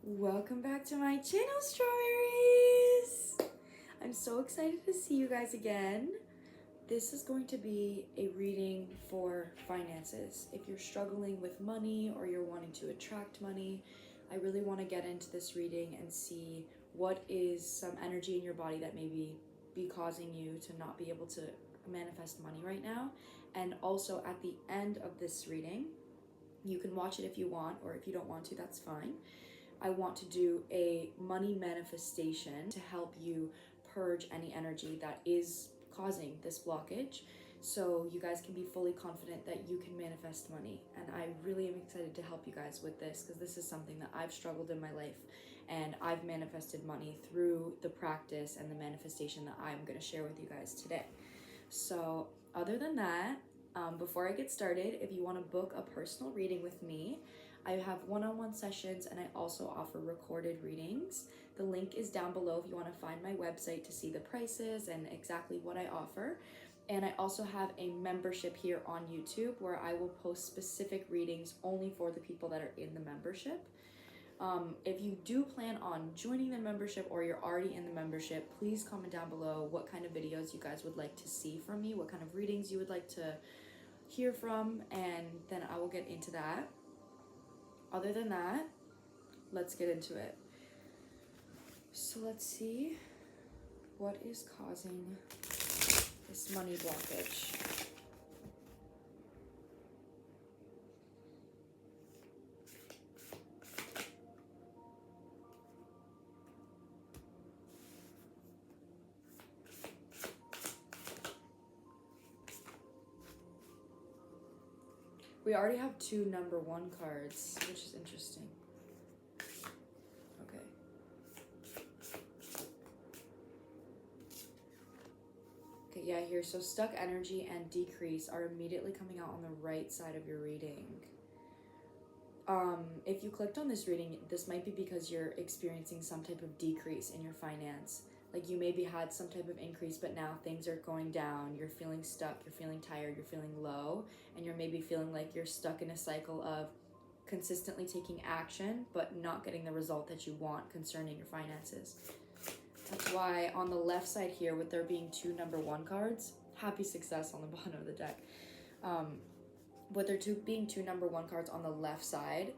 Welcome back to my channel, strawberries! I'm so excited to see you guys again. This is going to be a reading for finances. If you're struggling with money or you're wanting to attract money, I really want to get into this reading and see what is some energy in your body that maybe be causing you to not be able to manifest money right now. And also at the end of this reading, you can watch it if you want, or if you don't want to, that's fine. I want to do a money manifestation to help you purge any energy that is causing this blockage, so you guys can be fully confident that you can manifest money. And I really am excited to help you guys with this, because this is something that I've struggled in my life, and I've manifested money through the practice and the manifestation that I'm going to share with you guys today. So other than that, before I get started, if you want to book a personal reading with me, I have one-on-one sessions, and I also offer recorded readings. The link is down below if you want to find my website to see the prices and exactly what I offer. And I also have a membership here on YouTube where I will post specific readings only for the people that are in the membership. If you do plan on joining the membership or you're already in the membership, please comment down below what kind of videos you guys would like to see from me, what kind of readings you would like to hear from, and then I will get into that. Other than that, let's get into it. So let's see what is causing this money blockage. We already have two number one cards, which is interesting. Okay. Okay, yeah, here. So stuck energy and decrease are immediately coming out on the right side of your reading. If you clicked on this reading, this might be because you're experiencing some type of decrease in your finance. Like you maybe had some type of increase, but now things are going down. You're feeling stuck, you're feeling tired, you're feeling low, and you're maybe feeling like you're stuck in a cycle of consistently taking action, but not getting the result that you want concerning your finances. That's why on the left side here, with there being two number one cards, happy success on the bottom of the deck. With there being two number one cards on the left side,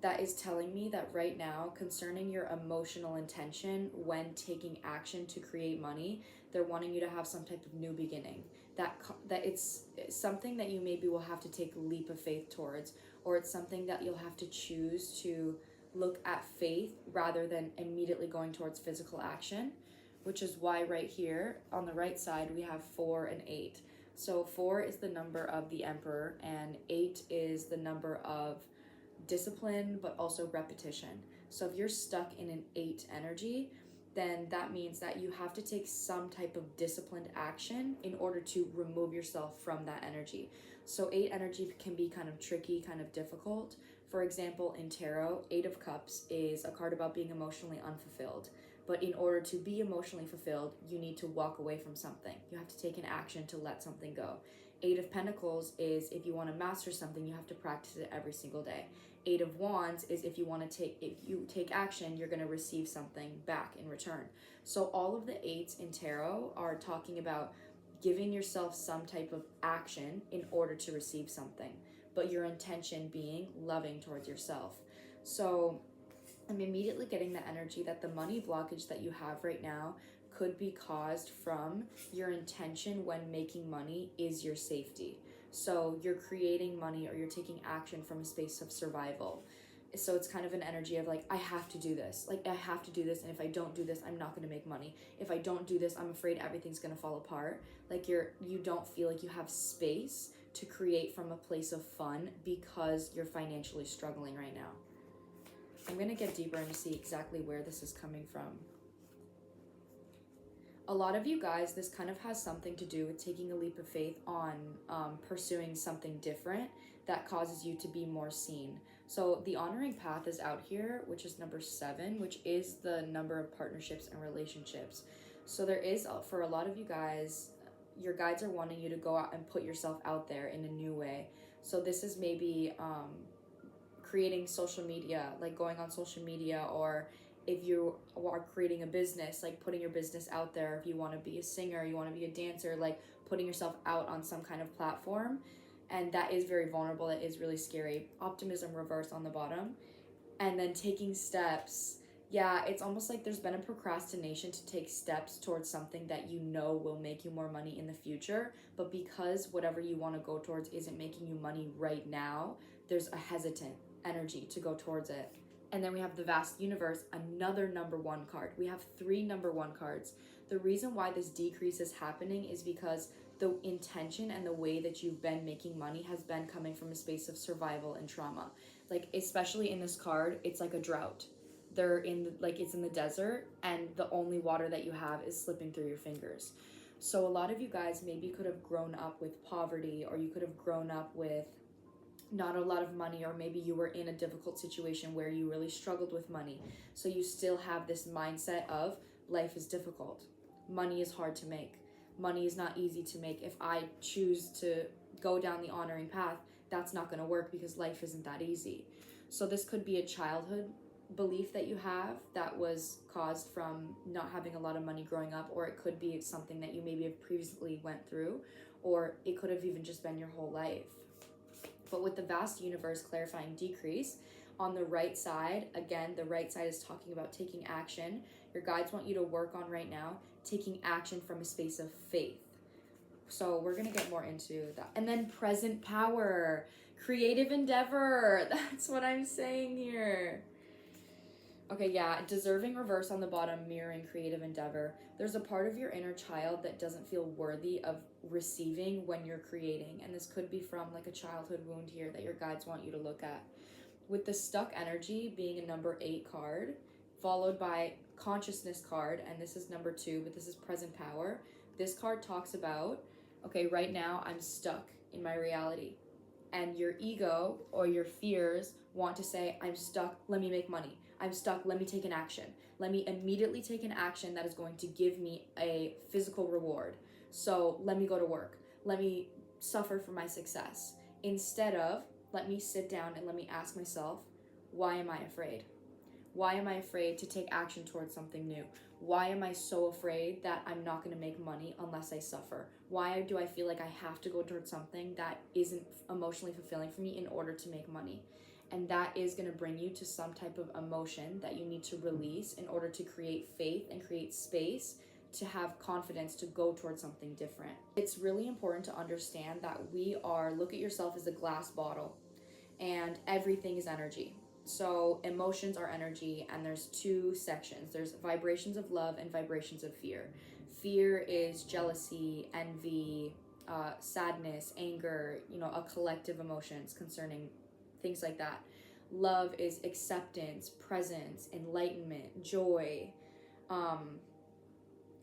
that is telling me that right now, concerning your emotional intention when taking action to create money, they're wanting you to have some type of new beginning. That it's something that you maybe will have to take a leap of faith towards, or it's something that you'll have to choose to look at faith rather than immediately going towards physical action, which is why right here on the right side we have 4 and 8. So 4 is the number of the Emperor, and 8 is the number of discipline, but also repetition. So if you're stuck in an 8 energy, then that means that you have to take some type of disciplined action in order to remove yourself from that energy. So 8 energy can be kind of tricky, kind of difficult. For example, in tarot, 8 of Cups is a card about being emotionally unfulfilled. But in order to be emotionally fulfilled, you need to walk away from something. You have to take an action to let something go. 8 of Pentacles is if you want to master something, you have to practice it every single day. 8 of Wands is if you take action, you're going to receive something back in return. So all of the 8s in tarot are talking about giving yourself some type of action in order to receive something, but your intention being loving towards yourself. So I'm immediately getting the energy that the money blockage that you have right now could be caused from your intention when making money is your safety. So you're creating money or you're taking action from a space of survival. So it's kind of an energy of like, I have to do this. Like, I have to do this. And if I don't do this, I'm not going to make money. If I don't do this, I'm afraid everything's going to fall apart. Like you don't feel like you have space to create from a place of fun because you're financially struggling right now. I'm going to get deeper and see exactly where this is coming from. A lot of you guys, this kind of has something to do with taking a leap of faith on pursuing something different that causes you to be more seen. So the honoring path is out here, which is number 7, which is the number of partnerships and relationships. So there is, for a lot of you guys, your guides are wanting you to go out and put yourself out there in a new way. So this is maybe creating social media, like going on social media, or if you are creating a business, like putting your business out there. If you want to be a singer, you want to be a dancer, like putting yourself out on some kind of platform. And that is very vulnerable. It is really scary. Optimism reverse on the bottom. And then taking steps. Yeah, it's almost like there's been a procrastination to take steps towards something that you know will make you more money in the future. But because whatever you want to go towards isn't making you money right now, there's a hesitant energy to go towards it. And then we have the vast universe, another number one card. We have 3 number one cards. The reason why this decrease is happening is because the intention and the way that you've been making money has been coming from a space of survival and trauma. Like, especially in this card, it's like a drought. They're in it's in the desert, and the only water that you have is slipping through your fingers. So a lot of you guys maybe could have grown up with poverty, or you could have grown up with not a lot of money, or maybe you were in a difficult situation where you really struggled with money. So you still have this mindset of life is difficult. Money is hard to make. Money is not easy to make. If I choose to go down the honoring path, that's not going to work because life isn't that easy. So this could be a childhood belief that you have that was caused from not having a lot of money growing up, or it could be something that you maybe have previously went through, or it could have even just been your whole life. But with the vast universe clarifying decrease, on the right side, again, the right side is talking about taking action. Your guides want you to work on right now, taking action from a space of faith. So we're going to get more into that. And then present power, creative endeavor. That's what I'm saying here. Okay, yeah, deserving reverse on the bottom, mirroring creative endeavor. There's a part of your inner child that doesn't feel worthy of receiving when you're creating. And this could be from like a childhood wound here that your guides want you to look at. With the stuck energy being a number 8 card, followed by consciousness card, and this is number 2, but this is present power. This card talks about, okay, right now I'm stuck in my reality. And your ego or your fears want to say, I'm stuck, let me make money. I'm stuck, let me take an action. Let me immediately take an action that is going to give me a physical reward. So let me go to work. Let me suffer for my success. Instead of, let me sit down and let me ask myself, why am I afraid? Why am I afraid to take action towards something new? Why am I so afraid that I'm not going to make money unless I suffer? Why do I feel like I have to go towards something that isn't emotionally fulfilling for me in order to make money? And that is going to bring you to some type of emotion that you need to release in order to create faith and create space to have confidence to go towards something different. It's really important to understand that look at yourself as a glass bottle, and everything is energy. So emotions are energy, and there's 2 sections. There's vibrations of love and vibrations of fear. Fear is jealousy, envy, sadness, anger, a collective emotions concerning things like that. Love is acceptance, presence, enlightenment, joy,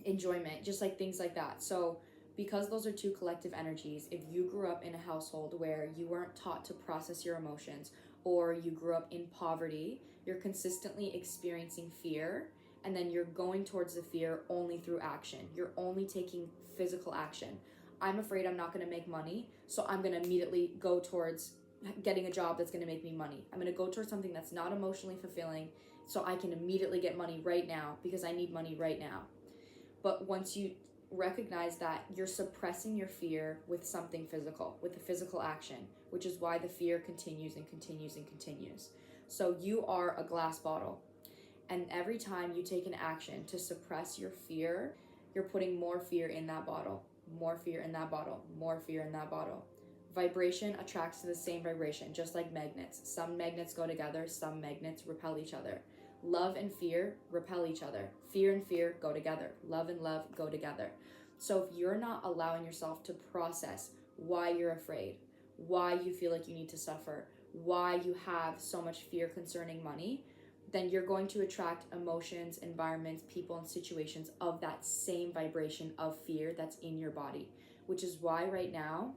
enjoyment, just like things like that. So because those are 2 collective energies, if you grew up in a household where you weren't taught to process your emotions, or you grew up in poverty, you're consistently experiencing fear, and then you're going towards the fear only through action. You're only taking physical action. I'm afraid I'm not going to make money, so I'm going to immediately go towards getting a job that's going to make me money. I'm going to go towards something that's not emotionally fulfilling so I can immediately get money right now because I need money right now. But once you recognize that, you're suppressing your fear with something physical, with a physical action, which is why the fear continues and continues and continues. So you are a glass bottle, and every time you take an action to suppress your fear, you're putting more fear in that bottle, more fear in that bottle, more fear in that bottle. Vibration attracts to the same vibration, just like magnets. Some magnets go together, some magnets repel each other. Love and fear repel each other. Fear and fear go together. Love and love go together. So if you're not allowing yourself to process why you're afraid, why you feel like you need to suffer, why you have so much fear concerning money, then you're going to attract emotions, environments, people, and situations of that same vibration of fear that's in your body, which is why right now,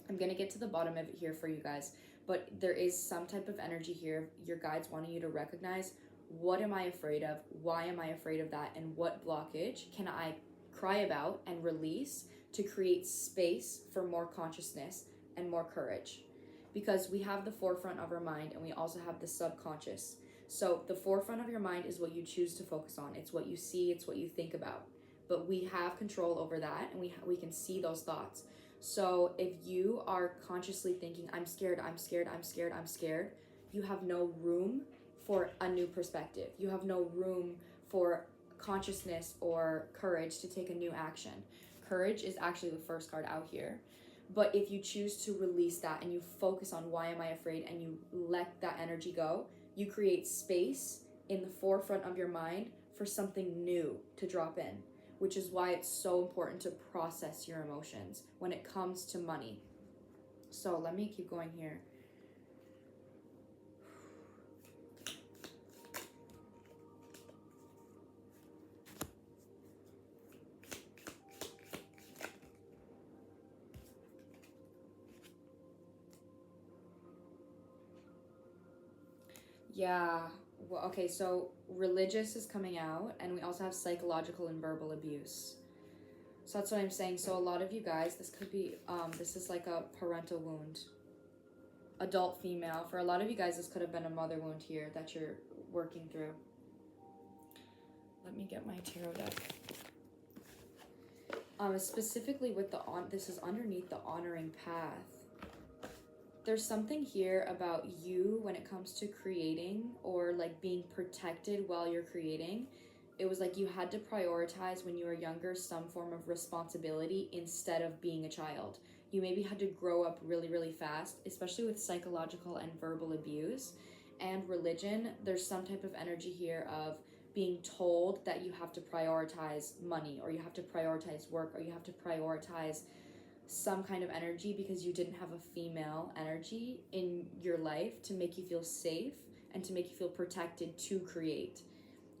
I'm going to get to the bottom of it here for you guys, but there is some type of energy here. Your guides wanting you to recognize, what am I afraid of? Why am I afraid of that? And what blockage can I cry about and release to create space for more consciousness and more courage? because we have the forefront of our mind and we also have the subconscious. So the forefront of your mind is what you choose to focus on. It's what you see, it's what you think about. But we have control over that, and we can see those thoughts. So if you are consciously thinking, I'm scared, I'm scared, I'm scared, I'm scared, you have no room for a new perspective. You have no room for consciousness or courage to take a new action. Courage is actually the first card out here. But if you choose to release that and you focus on why am I afraid and you let that energy go, you create space in the forefront of your mind for something new to drop in, which is why it's so important to process your emotions when it comes to money. So let me keep going here. Yeah, well, okay, so religious is coming out, and we also have psychological and verbal abuse. So that's what I'm saying. So a lot of you guys, this could be, this is like a parental wound. Adult female. For a lot of you guys, this could have been a mother wound here that you're working through. Let me get my tarot deck. Specifically with the this is underneath the honoring path. There's something here about you when it comes to creating or like being protected while you're creating. It was like you had to prioritize when you were younger some form of responsibility instead of being a child. You maybe had to grow up really, really fast, especially with psychological and verbal abuse and religion. There's some type of energy here of being told that you have to prioritize money, or you have to prioritize work, or you have to prioritize some kind of energy because you didn't have a female energy in your life to make you feel safe and to make you feel protected to create,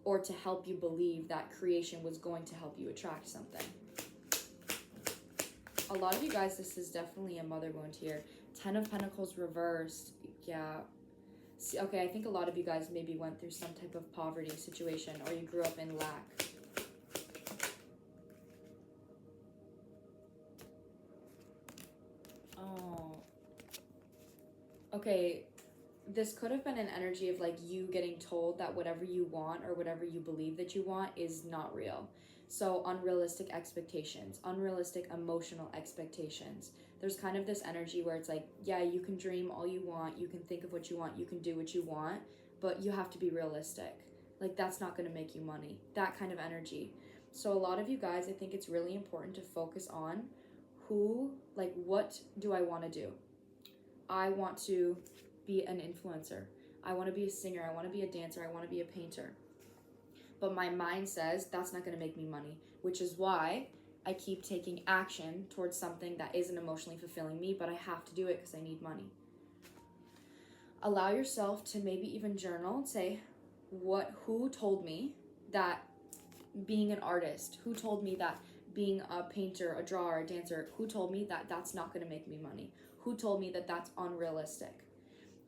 or to help you believe that creation was going to help you attract something. A lot of you guys, this is definitely a mother wound here. 10 of Pentacles reversed. Yeah. See, okay, I think a lot of you guys maybe went through some type of poverty situation, or you grew up in lack. Okay, this could have been an energy of like you getting told that whatever you want or whatever you believe that you want is not real. So unrealistic expectations, unrealistic emotional expectations. There's kind of this energy where it's like, yeah, you can dream all you want, you can think of what you want, you can do what you want, but you have to be realistic. Like that's not going to make you money. That kind of energy. So a lot of you guys, I think it's really important to focus on what do I want to do? I want to be an influencer. I want to be a singer. I want to be a dancer. I want to be a painter. But my mind says that's not going to make me money, which is why I keep taking action towards something that isn't emotionally fulfilling me, but I have to do it because I need money. Allow yourself to maybe even journal and say, who told me that being an artist, who told me that being a painter, a drawer, a dancer, who told me that that's not going to make me money? Who told me that that's unrealistic?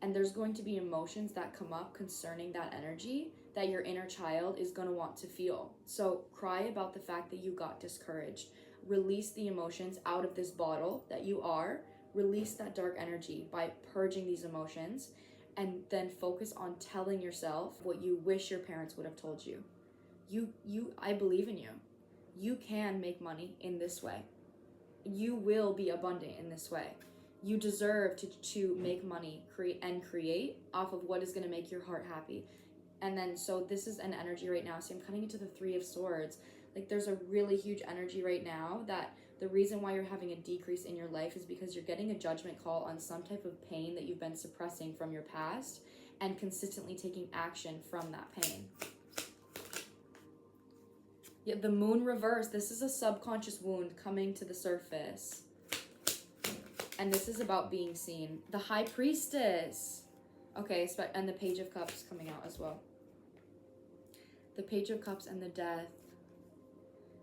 And there's going to be emotions that come up concerning that energy that your inner child is going to want to feel. So cry about the fact that you got discouraged. Release the emotions out of this bottle that you are. Release that dark energy by purging these emotions, and then focus on telling yourself what you wish your parents would have told you. I believe in you. You can make money in this way. You will be abundant in this way. You deserve to make money, create off of what is going to make your heart happy. And then, so this is an energy right now. So I'm cutting into the 3 of Swords. Like there's a really huge energy right now that the reason why you're having a decrease in your life is because you're getting a judgment call on some type of pain that you've been suppressing from your past and consistently taking action from that pain. Yeah, the Moon reverse. This is a subconscious wound coming to the surface. And this is about being seen. The High Priestess. Okay, and the Page of Cups coming out as well. The Page of Cups and the Death.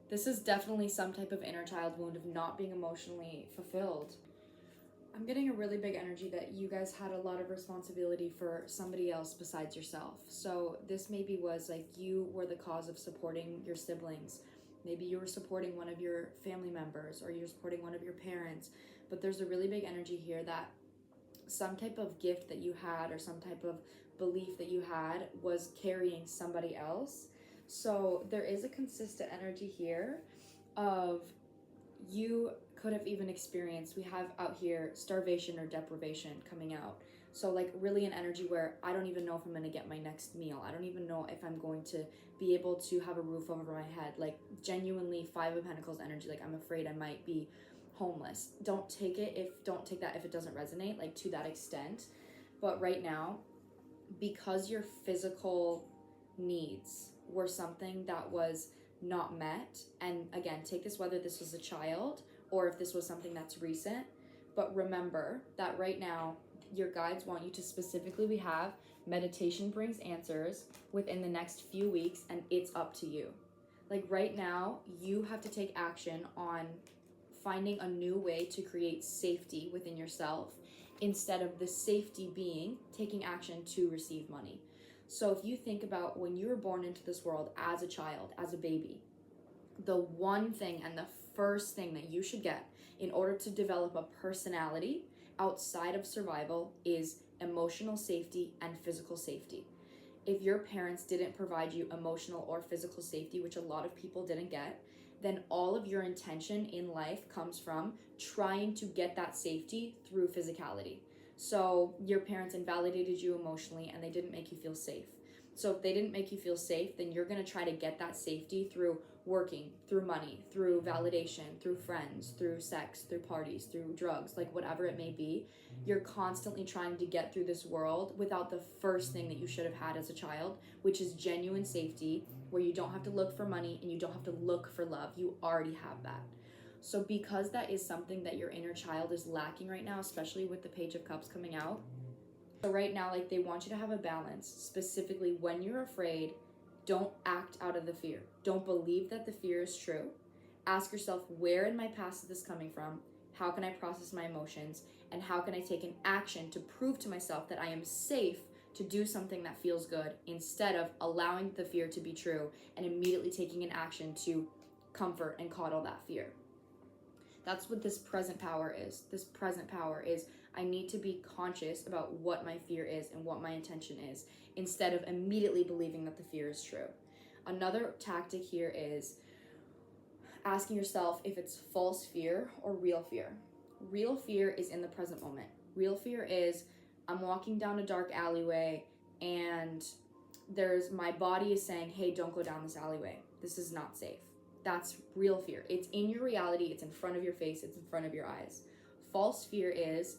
This is definitely some type of inner child wound of not being emotionally fulfilled. I'm getting a really big energy that you guys had a lot of responsibility for somebody else besides yourself. So this maybe was like you were the cause of supporting your siblings. Maybe you were supporting one of your family members, or you're supporting one of your parents. But there's a really big energy here that some type of gift that you had or some type of belief that you had was carrying somebody else. So there is a consistent energy here of, you could have even experienced, we have out here starvation or deprivation coming out. So like really an energy where I don't even know if I'm going to get my next meal. I don't even know if I'm going to be able to have a roof over my head. Like genuinely Five of Pentacles energy. Like I'm afraid I might be homeless. Don't take that if it doesn't resonate, like to that extent. But right now, because your physical needs were something that was not met, and again, take this whether this was a child or if this was something that's recent, but remember that right now your guides want you to specifically, we have meditation brings answers within the next few weeks, and it's up to you. Like right now, you have to take action on finding a new way to create safety within yourself, instead of the safety being taking action to receive money. So if you think about when you were born into this world as a child, as a baby, the one thing and the first thing that you should get in order to develop a personality outside of survival is emotional safety and physical safety. If your parents didn't provide you emotional or physical safety, which a lot of people didn't get, then all of your intention in life comes from trying to get that safety through physicality. So your parents invalidated you emotionally and they didn't make you feel safe. So if they didn't make you feel safe, then you're going to try to get that safety through working, through money, through validation, through friends, through sex, through parties, through drugs, like whatever it may be. You're constantly trying to get through this world without the first thing that you should have had as a child, which is genuine safety, where you don't have to look for money and you don't have to look for love. You already have that. So because that is something that your inner child is lacking right now, especially with the Page of Cups coming out, so right now, like they want you to have a balance. Specifically, when you're afraid, don't act out of the fear. Don't believe that the fear is true. Ask yourself, where in my past is this coming from? How can I process my emotions? And how can I take an action to prove to myself that I am safe to do something that feels good, instead of allowing the fear to be true and immediately taking an action to comfort and coddle that fear. That's what this present power is. This present power is, I need to be conscious about what my fear is and what my intention is, instead of immediately believing that the fear is true. Another tactic here is asking yourself if it's false fear or real fear. Real fear is in the present moment. Real fear is, I'm walking down a dark alleyway and my body is saying, hey, don't go down this alleyway. This is not safe. That's real fear. It's in your reality. It's in front of your face. It's in front of your eyes. False fear is,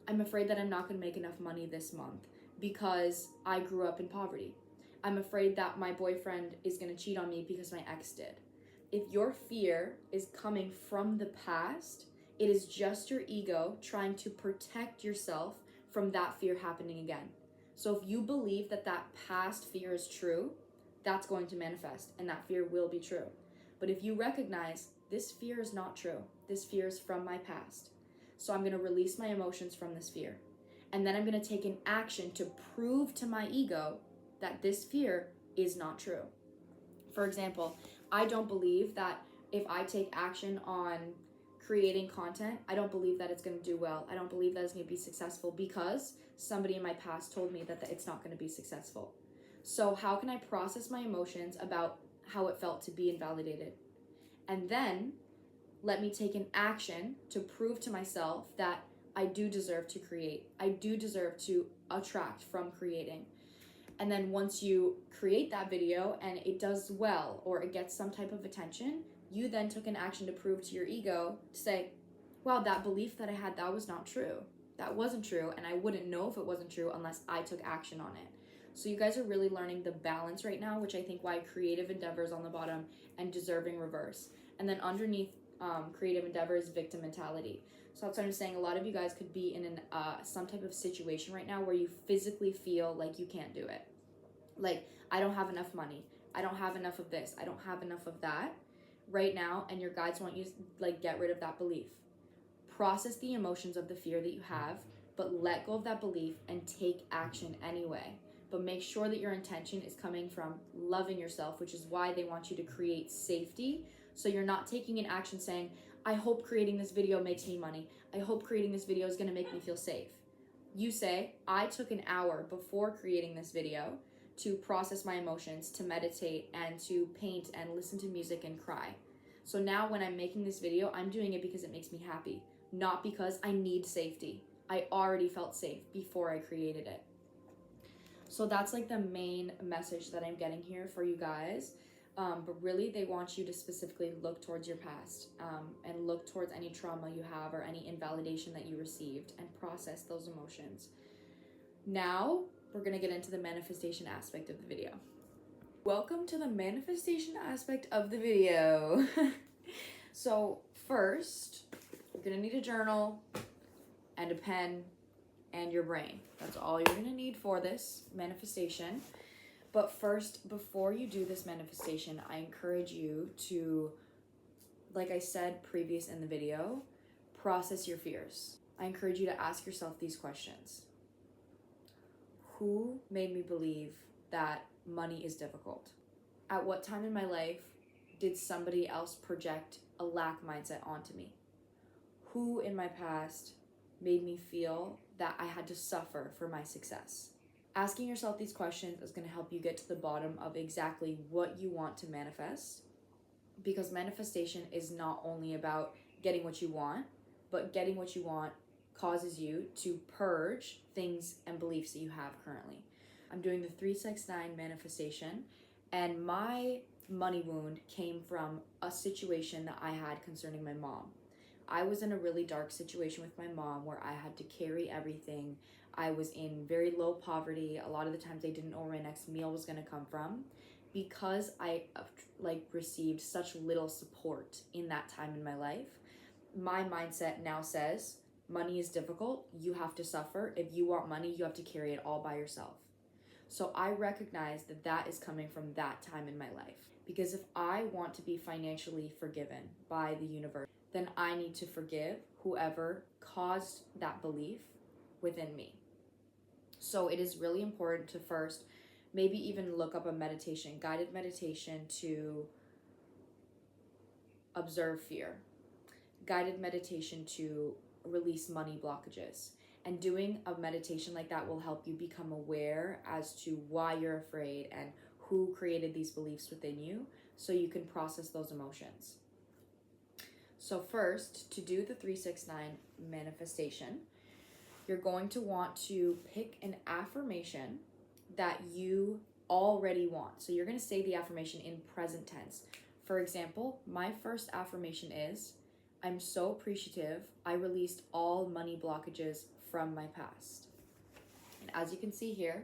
I'm afraid that I'm not going to make enough money this month because I grew up in poverty. I'm afraid that my boyfriend is going to cheat on me because my ex did. If your fear is coming from the past, it is just your ego trying to protect yourself from that fear happening again. So if you believe that that past fear is true, that's going to manifest and that fear will be true. But if you recognize this fear is not true, this fear is from my past, so I'm going to release my emotions from this fear. And then I'm going to take an action to prove to my ego that this fear is not true. For example, I don't believe that if I take action on creating content, I don't believe that it's going to do well. I don't believe that it's going to be successful because somebody in my past told me that it's not going to be successful. So how can I process my emotions about how it felt to be invalidated? And then let me take an action to prove to myself that I do deserve to create. I do deserve to attract from creating. And then once you create that video and it does well or it gets some type of attention, you then took an action to prove to your ego to say, wow, that belief that I had, that was not true. That wasn't true, and I wouldn't know if it wasn't true unless I took action on it. So you guys are really learning the balance right now, which I think why creative endeavors on the bottom and deserving reverse. And then underneath creative endeavors, victim mentality. So that's what I'm saying. A lot of you guys could be in some type of situation right now where you physically feel like you can't do it. Like, I don't have enough money. I don't have enough of this. I don't have enough of that right now. And your guides want you to get rid of that belief. Process the emotions of the fear that you have, but let go of that belief and take action anyway. But make sure that your intention is coming from loving yourself, which is why they want you to create safety. So you're not taking an action saying, I hope creating this video makes me money. I hope creating this video is going to make me feel safe. You say, I took an hour before creating this video to process my emotions, to meditate, and to paint and listen to music and cry. So now when I'm making this video, I'm doing it because it makes me happy, not because I need safety. I already felt safe before I created it. So that's like the main message that I'm getting here for you guys. But really, they want you to specifically look towards your past and look towards any trauma you have or any invalidation that you received and process those emotions. Now, we're going to get into the manifestation aspect of the video. Welcome to the manifestation aspect of the video. So first, you're going to need a journal and a pen and your brain. That's all you're going to need for this manifestation. But first, before you do this manifestation, I encourage you to, like I said previous in the video, process your fears. I encourage you to ask yourself these questions. Who made me believe that money is difficult? At what time in my life did somebody else project a lack mindset onto me? Who in my past made me feel that I had to suffer for my success? Asking yourself these questions is going to help you get to the bottom of exactly what you want to manifest, because manifestation is not only about getting what you want, but getting what you want causes you to purge things and beliefs that you have currently. I'm doing the 369 manifestation, and my money wound came from a situation that I had concerning my mom. I was in a really dark situation with my mom where I had to carry everything. I was in very low poverty. A lot of the times I didn't know where my next meal was going to come from because I received such little support in that time in my life. My mindset now says money is difficult. You have to suffer. If you want money, you have to carry it all by yourself. So I recognize that that is coming from that time in my life, because if I want to be financially forgiven by the universe, then I need to forgive whoever caused that belief within me. So it is really important to first maybe even look up a meditation, guided meditation to observe fear, guided meditation to release money blockages. And doing a meditation like that will help you become aware as to why you're afraid and who created these beliefs within you, so you can process those emotions. So first, to do the 369 manifestation, you're going to want to pick an affirmation that you already want. So you're going to say the affirmation in present tense. For example, my first affirmation is, I'm so appreciative I released all money blockages from my past. And as you can see here,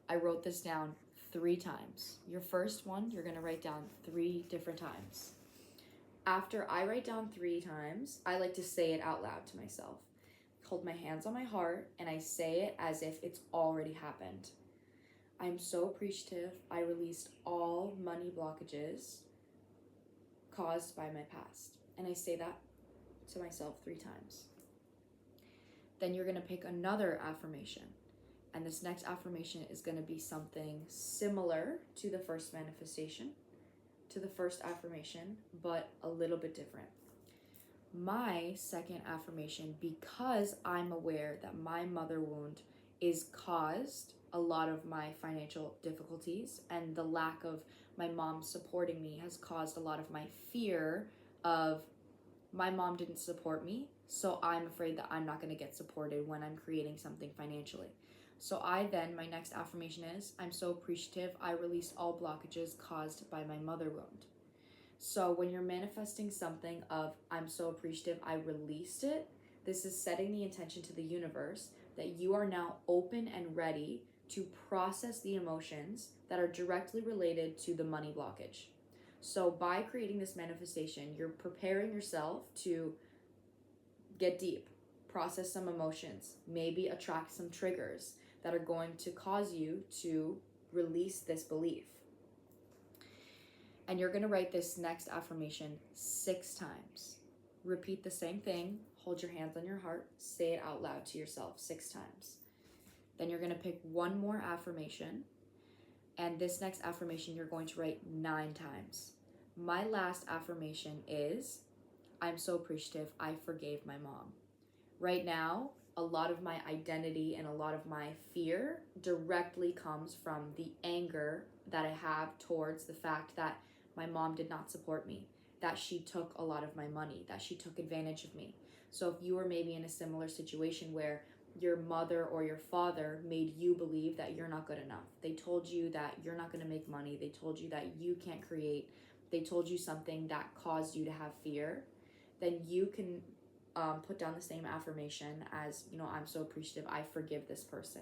I wrote this down 3 times. Your first one, you're going to write down 3 different times. After I write down 3 times, I like to say it out loud to myself. Hold my hands on my heart and I say it as if it's already happened. I'm so appreciative I released all money blockages caused by my past. And I say that to myself 3 times. Then you're going to pick another affirmation. And this next affirmation is going to be something similar to the first manifestation, to the first affirmation, but a little bit different. My second affirmation, because I'm aware that my mother wound is caused a lot of my financial difficulties, and the lack of my mom supporting me has caused a lot of my fear of my mom didn't support me, so I'm afraid that I'm not going to get supported when I'm creating something financially. So my next affirmation is, I'm so appreciative I released all blockages caused by my mother wound. So when you're manifesting something of, I'm so appreciative I released it, this is setting the intention to the universe that you are now open and ready to process the emotions that are directly related to the money blockage. So by creating this manifestation, you're preparing yourself to get deep, process some emotions, maybe attract some triggers that are going to cause you to release this belief. And you're going to write this next affirmation 6 times. Repeat the same thing, hold your hands on your heart, say it out loud to yourself 6 times. Then you're going to pick one more affirmation, and this next affirmation you're going to write 9 times. My last affirmation is, I'm so appreciative I forgave my mom. Right now, a lot of my identity and a lot of my fear directly comes from the anger that I have towards the fact that my mom did not support me, that she took a lot of my money, that she took advantage of me. So if you were maybe in a similar situation where your mother or your father made you believe that you're not good enough, they told you that you're not going to make money, they told you that you can't create, they told you something that caused you to have fear, then you can put down the same affirmation as, you know, I'm so appreciative, I forgive this person.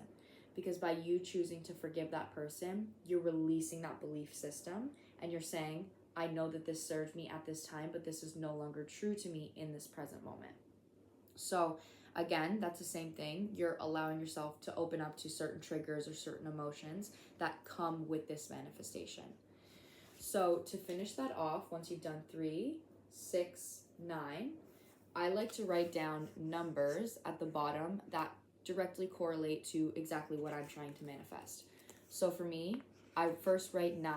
Because by you choosing to forgive that person, you're releasing that belief system and you're saying, I know that this served me at this time, but this is no longer true to me in this present moment. So again, that's the same thing. You're allowing yourself to open up to certain triggers or certain emotions that come with this manifestation. So to finish that off, once you've done 3, 6, 9, I like to write down numbers at the bottom that directly correlate to exactly what I'm trying to manifest. So for me, I first write 9.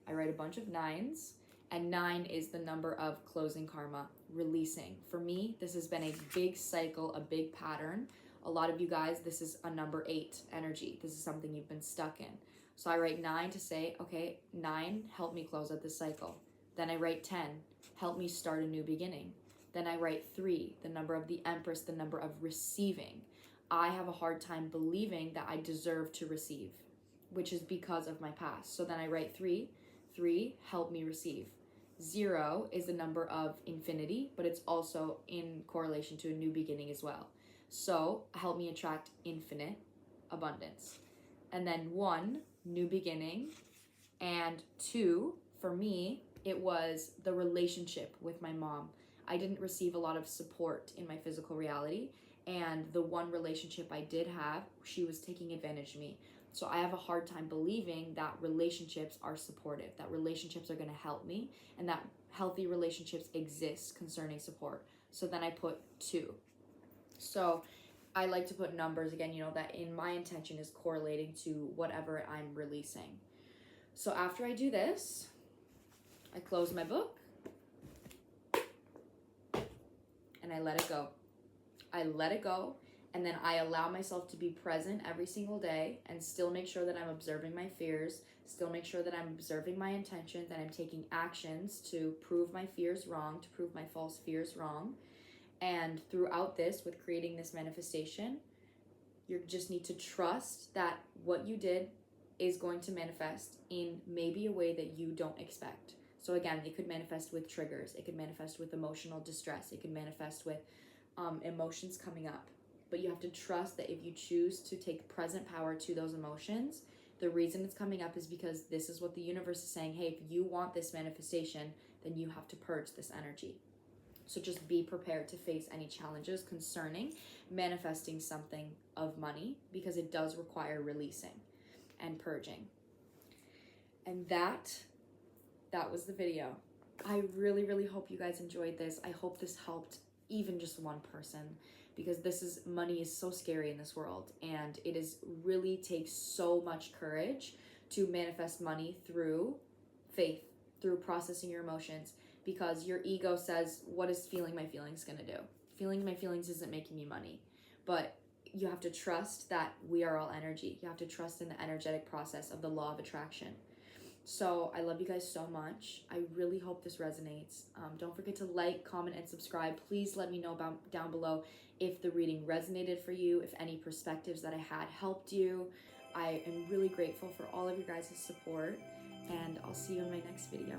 I write a bunch of 9s, and 9 is the number of closing karma, releasing. For me, this has been a big cycle, a big pattern. A lot of you guys, this is a number 8 energy. This is something you've been stuck in. So I write 9 to say, okay, 9, help me close out this cycle. Then I write 10, help me start a new beginning. Then I write 3, the number of the Empress, the number of receiving. I have a hard time believing that I deserve to receive, which is because of my past. So then I write 3, help me receive. 0 is the number of infinity, but it's also in correlation to a new beginning as well. So help me attract infinite abundance. And then 1, new beginning. And 2, for me, it was the relationship with my mom. I didn't receive a lot of support in my physical reality, and the one relationship I did have, she was taking advantage of me. So I have a hard time believing that relationships are supportive, that relationships are going to help me, and that healthy relationships exist concerning support. So then I put 2. So I like to put numbers again, you know, that in my intention is correlating to whatever I'm releasing. So after I do this, I close my book and I let it go. I let it go, and then I allow myself to be present every single day and still make sure that I'm observing my fears, still make sure that I'm observing my intentions, that I'm taking actions to prove my fears wrong, to prove my false fears wrong. And throughout this, with creating this manifestation, you just need to trust that what you did is going to manifest in maybe a way that you don't expect. So again, it could manifest with triggers, it could manifest with emotional distress, it could manifest with emotions coming up. But you have to trust that if you choose to take present power to those emotions, the reason it's coming up is because this is what the universe is saying. Hey, if you want this manifestation, then you have to purge this energy. So just be prepared to face any challenges concerning manifesting something of money, because it does require releasing and purging. And that was the video. I really, really hope you guys enjoyed this. I hope this helped even just one person, because money is so scary in this world, and it is really takes so much courage to manifest money through faith, through processing your emotions, because your ego says, what is feeling my feelings gonna do? Feeling my feelings isn't making me money. But you have to trust that we are all energy. You have to trust in the energetic process of the law of attraction. So I love you guys so much. I really hope this resonates. Don't forget to like, comment, and subscribe. Please let me know down below if the reading resonated for you, if any perspectives that I had helped you. I am really grateful for all of your guys' support, and I'll see you in my next video.